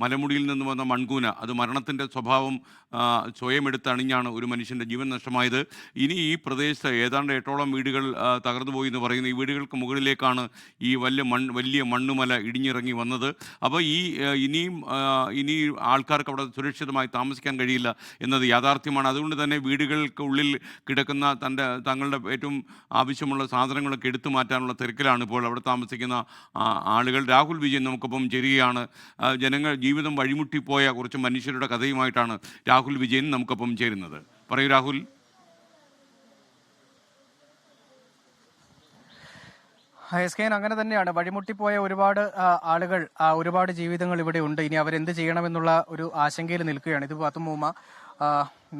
മലമുടിയിൽ നിന്ന് വന്ന മൺകൂന അത് മരണത്തിൻ്റെ സ്വഭാവം സ്വയം എടുത്തണിഞ്ഞാണ് ഒരു മനുഷ്യൻ്റെ ജീവൻ നഷ്ടമായത്. ഇനി ഈ പ്രദേശത്ത് ഏതാണ്ട് 8ഓളം വീടുകൾ തകർന്നുപോയി എന്ന് പറയുന്നു. ഈ വീടുകൾക്ക് മുകളിലേക്കാണ് ഈ വലിയ മണ്ണുമല ഇടിഞ്ഞിറങ്ങി വന്നത്. അപ്പോൾ ഇനി ആൾക്കാർക്ക് അവിടെ സുരക്ഷിതമായി താമസിക്കാൻ കഴിയില്ല എന്നത് യാഥാർത്ഥ്യമാണ്. അതുകൊണ്ട് തന്നെ വീടുകൾക്ക് ഉള്ളിൽ കിടക്കുന്ന തങ്ങളുടെ ഏറ്റവും ആവശ്യമുള്ള സാധനങ്ങളൊക്കെ എടുത്തു മാറ്റാനുള്ള തിരക്കിലാണ് ഇപ്പോൾ അവിടെ താമസിക്കുന്ന ആളുകൾ. രാഹുൽ വിജയൻ നമുക്കൊപ്പം ചേരുകയാണ്. ജീവിതം വഴിമുട്ടിപ്പോയ കുറച്ച് മനുഷ്യരുടെ കഥയുമായിട്ടാണ് രാഹുൽ വിജയൻ നമുക്കൊപ്പം ചേരുന്നത്. പറയൂ രാഹുൽ. എസ്കെൻ, അങ്ങനെ തന്നെയാണ്. വഴിമുട്ടിപ്പോയ ഒരുപാട് ആളുകൾ, ഒരുപാട് ജീവിതങ്ങൾ ഇവിടെ ഉണ്ട്. ഇനി അവരെന്ത് ചെയ്യണമെന്നുള്ള ഒരു ആശങ്കയിൽ നിൽക്കുകയാണ്. ഇത് പാത്തുമ്മ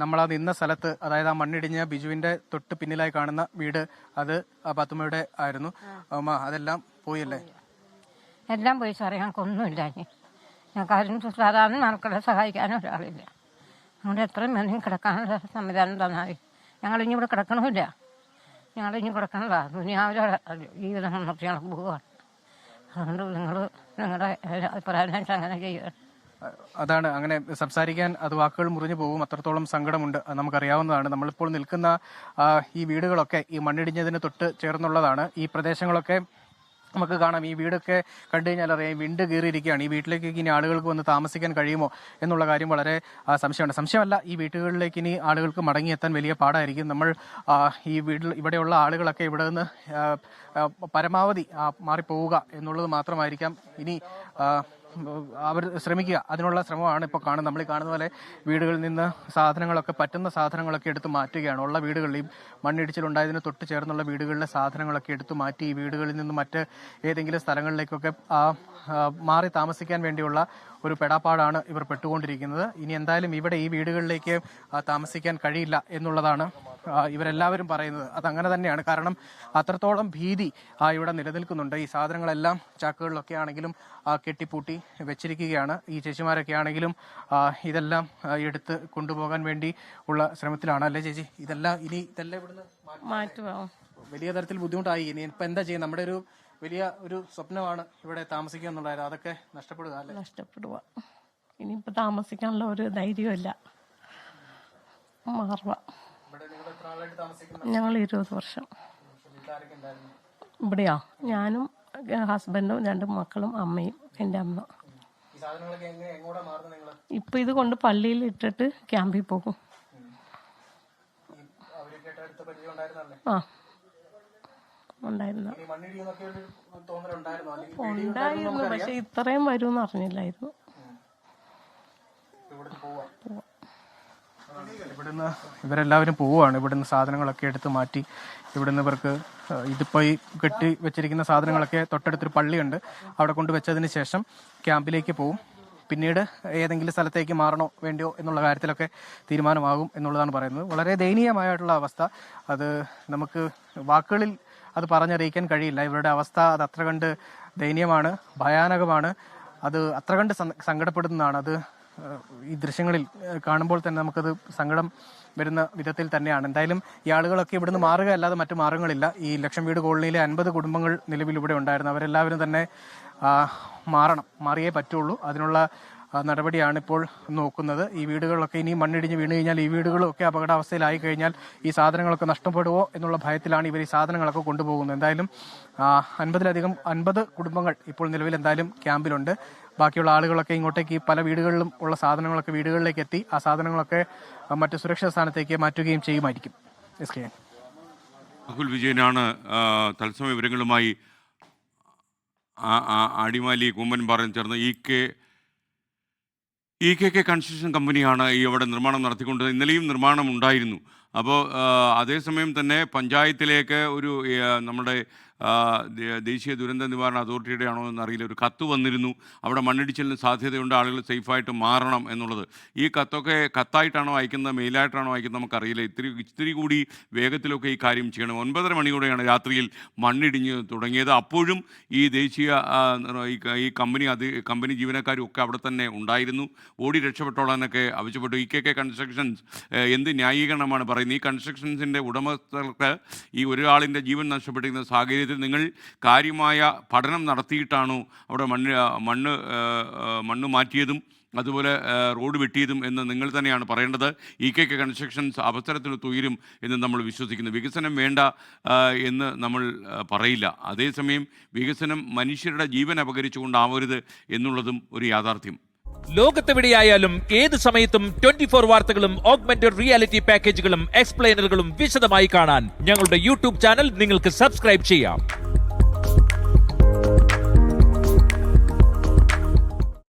നമ്മളാ നിന്ന സ്ഥലത്ത്, അതായത് ആ മണ്ണിടിഞ്ഞ ബിജുവിന്റെ തൊട്ട് പിന്നിലായി കാണുന്ന വീട്, അത് പാത്തുമ്മയുടെ ആയിരുന്നു. അതെല്ലാം പോയല്ലേ? എല്ലാം പോയി സാറേ. ഞങ്ങൾക്കൊന്നുമില്ല. ഞങ്ങൾക്ക് സാധാരണ മക്കളെ സഹായിക്കാനും ഒരാളില്ല. ഞങ്ങളുടെ എത്രയും മതി കിടക്കാനുള്ള സംവിധാനം തന്നാൽ ഞങ്ങളിനി ഇവിടെ കിടക്കണമില്ല. ഞങ്ങളിനി കിടക്കണല്ല. ദുനിയാവിലെ ജീവിതം നോക്കി ഞങ്ങൾ പോവുകയാണ്. അതുകൊണ്ട് നിങ്ങളുടെ അഭിപ്രായം അങ്ങനെ ചെയ്യുക. അതാണ്, അങ്ങനെ സംസാരിക്കാൻ അത് വാക്കുകൾ മുറിഞ്ഞു പോകും. അത്രത്തോളം സങ്കടമുണ്ട്, നമുക്കറിയാവുന്നതാണ്. നമ്മളിപ്പോൾ നിൽക്കുന്ന ഈ വീടുകളൊക്കെ ഈ മണ്ണിടിഞ്ഞതിന് തൊട്ട് ചേർന്നുള്ളതാണ്. ഈ പ്രദേശങ്ങളൊക്കെ നമുക്ക് കാണാം. ഈ വീടൊക്കെ കണ്ടു കഴിഞ്ഞാൽ അറിയാം, വിണ്ട് കീറിയിരിക്കുകയാണ്. ഈ വീട്ടിലേക്ക് ഇനി ആളുകൾക്ക് വന്ന് താമസിക്കാൻ കഴിയുമോ എന്നുള്ള കാര്യം വളരെ സംശയമല്ല. ഈ വീടുകളിലേക്ക് ഇനി ആളുകൾക്ക് മടങ്ങിയെത്താൻ വലിയ പാടായിരിക്കും. നമ്മൾ ഈ ഇവിടെയുള്ള ആളുകളൊക്കെ ഇവിടെ നിന്ന് പരമാവധി മാറിപ്പോവുക എന്നുള്ളത് മാത്രമായിരിക്കാം ഇനി അവർ ശ്രമിക്കുക. അതിനുള്ള ശ്രമമാണ് ഇപ്പോൾ കാണുന്നത്. നമ്മൾ ഈ കാണുന്ന പോലെ വീടുകളിൽ നിന്ന് പറ്റുന്ന സാധനങ്ങളൊക്കെ എടുത്ത് മാറ്റുകയാണ്. ഉള്ള വീടുകളിൽ മണ്ണിടിച്ചിലുണ്ടായതിന് തൊട്ട് ചേർന്നുള്ള വീടുകളിലെ സാധനങ്ങളൊക്കെ എടുത്തു മാറ്റി ഈ വീടുകളിൽ നിന്ന് മറ്റ് ഏതെങ്കിലും സ്ഥലങ്ങളിലേക്കൊക്കെ മാറി താമസിക്കാൻ വേണ്ടിയുള്ള ഒരു പെടാപ്പാടാണ് ഇവർ പെട്ടുകൊണ്ടിരിക്കുന്നത്. ഇനി എന്തായാലും ഇവിടെ ഈ വീടുകളിലേക്ക് താമസിക്കാൻ കഴിയില്ല എന്നുള്ളതാണ് ഇവരെല്ലാവരും പറയുന്നത്. അതങ്ങനെ തന്നെയാണ്. കാരണം അത്രത്തോളം ഭീതി ഇവിടെ നിലനിൽക്കുന്നുണ്ട്. ഈ സാധനങ്ങളെല്ലാം ചാക്കുകളിലൊക്കെ ആണെങ്കിലും കെട്ടിപ്പൂട്ടി വെച്ചിരിക്കുകയാണ്. ഈ ചേച്ചിമാരൊക്കെ ആണെങ്കിലും ഇതെല്ലാം എടുത്ത് കൊണ്ടുപോകാൻ വേണ്ടി ഉള്ള ശ്രമത്തിലാണ്. അല്ലേ ചേച്ചി? ഇതെല്ലാം ഇവിടുന്ന് മാറ്റുമോ? വലിയ തരത്തിൽ ബുദ്ധിമുട്ടായി. ഇനി ഇപ്പം എന്താ ചെയ്യുക? നമ്മുടെ വലിയ ഒരു സ്വപ്നമാണ് ഇവിടെ താമസിക്കുക എന്നുള്ളത്. അതൊക്കെ നഷ്ടപ്പെടുക അല്ലേ? നഷ്ടപ്പെടുക. ഇനിയിപ്പോൾ താമസിക്കാനുള്ള ഒരു ധൈര്യമില്ല. മാറുക. ഞങ്ങൾ 20 വർഷം ഇവിടെയാ. ഞാനും ഹസ്ബൻഡും 2 മക്കളും അമ്മയും എൻ്റെ അമ്മ. ഇപ്പൊ ഇത് കൊണ്ട് പള്ളിയിൽ ഇട്ടിട്ട് ക്യാമ്പിൽ പോകും. ആ, ഉണ്ടായിരുന്നു. പക്ഷെ ഇത്രയും വരുമെന്ന് അറിഞ്ഞില്ലായിരുന്നു. ഇവിടുന്ന് ഇവരെല്ലാവരും പോവുകയാണ്. ഇവിടുന്ന് സാധനങ്ങളൊക്കെ എടുത്ത് മാറ്റി ഇവിടുന്ന് ഇവർക്ക് ഇതിപ്പോൾ ഈ കെട്ടി വെച്ചിരിക്കുന്ന സാധനങ്ങളൊക്കെ തൊട്ടടുത്തൊരു പള്ളിയുണ്ട്, അവിടെ കൊണ്ടുവച്ചതിന് ശേഷം ക്യാമ്പിലേക്ക് പോവും. പിന്നീട് ഏതെങ്കിലും സ്ഥലത്തേക്ക് മാറണോ വേണ്ടിയോ എന്നുള്ള കാര്യത്തിലൊക്കെ തീരുമാനമാകും എന്നുള്ളതാണ് പറയുന്നത്. വളരെ ദയനീയമായിട്ടുള്ള അവസ്ഥ. അത് നമുക്ക് വാക്കുകളിൽ അത് പറഞ്ഞറിയിക്കാൻ കഴിയില്ല. ഇവരുടെ അവസ്ഥ അത് അത്ര കണ്ട് ദയനീയമാണ്, ഭയാനകമാണ്. അത് അത്ര കണ്ട് സങ്കടപ്പെടുന്നതാണ്. അത് ഈ ദൃശ്യങ്ങളിൽ കാണുമ്പോൾ തന്നെ നമുക്കത് സങ്കടം വരുന്ന വിധത്തിൽ തന്നെയാണ്. എന്തായാലും ഈ ആളുകളൊക്കെ ഇവിടുന്ന് മാറുക അല്ലാതെ മറ്റു മാർഗങ്ങളില്ല. ഈ ലക്ഷം വീട് കോളനിയിലെ 50 കുടുംബങ്ങൾ നിലവിൽ ഇവിടെ ഉണ്ടായിരുന്നു. അവരെല്ലാവരും തന്നെ മാറിയേ പറ്റുള്ളൂ. അതിനുള്ള നടപടിയാണ് ഇപ്പോൾ നോക്കുന്നത്. ഈ വീടുകളൊക്കെ ഇനി മണ്ണിടിഞ്ഞ് വീണ് കഴിഞ്ഞാൽ ഈ വീടുകളൊക്കെ അപകടാവസ്ഥയിലായി കഴിഞ്ഞാൽ ഈ സാധനങ്ങളൊക്കെ നഷ്ടപ്പെടുമോ എന്നുള്ള ഭയത്തിലാണ് ഇവർ ഈ സാധനങ്ങളൊക്കെ കൊണ്ടുപോകുന്നത്. എന്തായാലും 50 കുടുംബങ്ങൾ ഇപ്പോൾ നിലവിൽ എന്തായാലും ക്യാമ്പിലുണ്ട്. ബാക്കിയുള്ള ആളുകളൊക്കെ ഇങ്ങോട്ടേക്ക് പല വീടുകളിലും ഉള്ള സാധനങ്ങളൊക്കെ വീടുകളിലേക്ക് എത്തി ആ സാധനങ്ങളൊക്കെ മറ്റു സുരക്ഷിത സ്ഥാനത്തേക്ക് മാറ്റുകയും ചെയ്യുമായിരിക്കും. രാഹുൽ വിജയനാണ് തത്സമയ വിവരങ്ങളുമായി അടിമാലി കൂമ്പൻപാറയിൽ ചേർന്ന് EKK കൺസ്ട്രക്ഷൻ കമ്പനിയാണ് ഇവിടെ നിർമ്മാണം നടത്തിക്കൊണ്ടത്. ഇന്നലെയും നിർമ്മാണം ഉണ്ടായിരുന്നു. അപ്പോൾ അതേസമയം തന്നെ പഞ്ചായത്തിലേക്ക് നമ്മുടെ ദേശീയ ദുരന്ത നിവാരണ അതോറിറ്റിയുടെ ആണോ എന്നറിയില്ല, ഒരു കത്ത് വന്നിരുന്നു. അവിടെ മണ്ണിടിച്ചിലിന് സാധ്യതയുണ്ട്, ആളുകൾ സേഫായിട്ട് മാറണം എന്നുള്ളത്. ഈ കത്തൊക്കെ കത്തായിട്ടാണോ അയക്കുന്നത്, മെയിലായിട്ടാണോ അയക്കുന്നത് നമുക്കറിയില്ല. ഇത്തിരി കൂടി വേഗത്തിലൊക്കെ ഈ കാര്യം ചെയ്യണം. 9:30 മണിയോടെയാണ് രാത്രിയിൽ മണ്ണിടിഞ്ഞ് തുടങ്ങിയത്. അപ്പോഴും ഈ ഈ കമ്പനി ജീവനക്കാരും ഒക്കെ അവിടെ തന്നെ ഉണ്ടായിരുന്നു. ഓടി രക്ഷപ്പെട്ടോളാനൊക്കെ ആവശ്യപ്പെട്ടു. EKK കൺസ്ട്രക്ഷൻസ് എന്ത് ന്യായീകരണമാണ് പറയുന്നത്? ഈ കൺസ്ട്രക്ഷൻസിൻ്റെ ഉടമസ്ഥർക്ക് ഈ ഒരാളിൻ്റെ ജീവൻ നഷ്ടപ്പെട്ടിരിക്കുന്ന സാഹചര്യത്തിൽ ഇത് നിങ്ങൾ കാര്യമായ പഠനം നടത്തിയിട്ടാണോ അവിടെ മണ്ണ് മാറ്റിയതും അതുപോലെ റോഡ് വെട്ടിയതും എന്ന് നിങ്ങൾ തന്നെയാണ് പറയേണ്ടത്. EKK കൺസ്ട്രക്ഷൻസ് അവസരത്തിൽ തുയരും എന്ന് നമ്മൾ വിശ്വസിക്കുന്നു. വികസനം വേണ്ട എന്ന് നമ്മൾ പറയില്ല. അതേസമയം വികസനം മനുഷ്യരുടെ ജീവൻ അപകരിച്ചുകൊണ്ടാവരുത് എന്നുള്ളതും ഒരു യാഥാർത്ഥ്യം. ലോകത്തെവിടെയായാലും ഏത് സമയത്തും 24 വാർത്തകളും ഓഗ്മെന്റഡ് റിയാലിറ്റി പാക്കേജുകളും എക്സ്പ്ലെയിനറുകളും വിശദമായി കാണാൻ ഞങ്ങളുടെ യൂട്യൂബ് ചാനൽ നിങ്ങൾക്ക് സബ്സ്ക്രൈബ് ചെയ്യാം.